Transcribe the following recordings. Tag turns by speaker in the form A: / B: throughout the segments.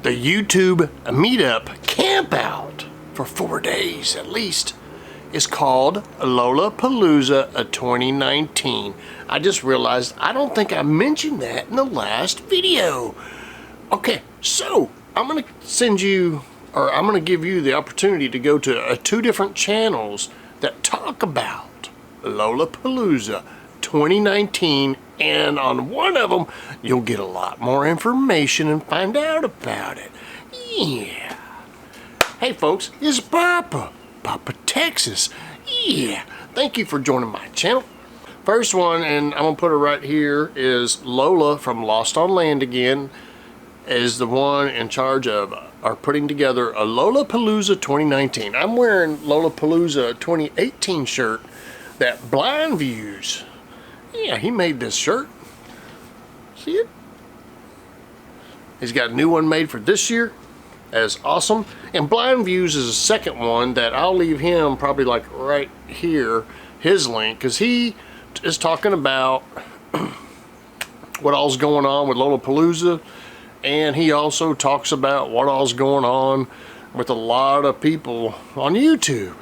A: the YouTube Meetup Campout for 4 days at least is called Lolapalooza 2019. I just realized I don't think I mentioned that in the last video. Okay, so I'm gonna send you, or I'm gonna give you the opportunity to go to 2 different channels that talk about Lolapalooza 2019, and on one of them you'll get a lot more information and find out about it. Yeah. Hey folks, it's Papa Texas. Yeah. Thank you for joining my channel. First one, and I'm gonna put her right here, is Lola from Lost on Land again, is the one in charge of putting together a Lolapalooza 2019. I'm wearing Lolapalooza 2018 shirt that Blind Views, yeah, he made this shirt. See it? He's got a new one made for this year. That's awesome. And Blind Views is the second one that I'll leave him probably like right here, his link, because he is talking about what all's going on with Lolapalooza, and he also talks about what all's going on with a lot of people on YouTube.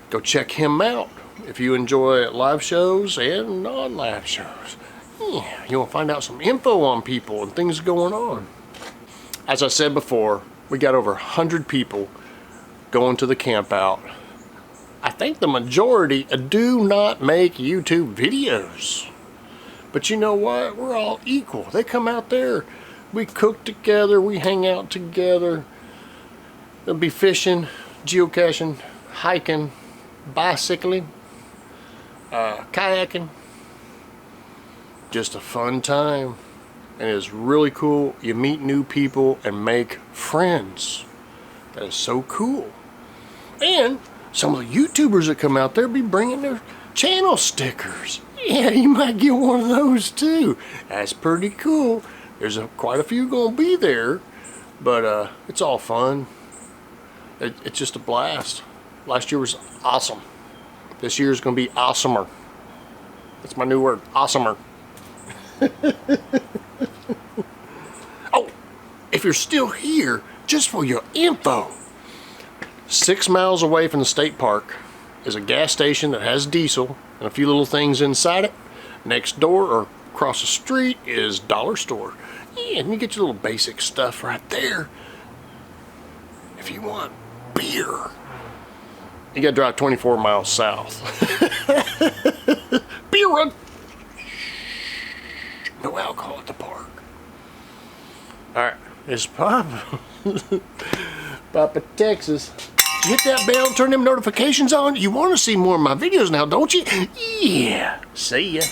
A: Go check him out if you enjoy live shows and non-live shows. Yeah, you want to find out some info on people and things going on. As I said before, we got over 100 people going to the camp out. I think the majority do not make YouTube videos. But you know what? We're all equal. They come out there, we cook together, we hang out together. They'll be fishing, geocaching, hiking, bicycling, kayaking. Just a fun time. And it's really cool. You meet new people and make friends. That is so cool. And some of the YouTubers that come out there be bringing their channel stickers. Yeah, you might get one of those too. That's pretty cool. There's quite a few gonna be there, but it's all fun. It's just a blast. Last year was awesome. This year's gonna be awesomer. That's my new word, awesomer. Oh, if you're still here, just for your info, 6 miles away from the state park is a gas station that has diesel and a few little things inside it. Next door or across the street is dollar store. Yeah, and you get your little basic stuff right there. If you want beer, you gotta drive 24 miles south. Beer run. No alcohol at the park. Alright, it's Papa. Papa Texas. Hit that bell, turn them notifications on. You want to see more of my videos now, don't you? Yeah. See ya.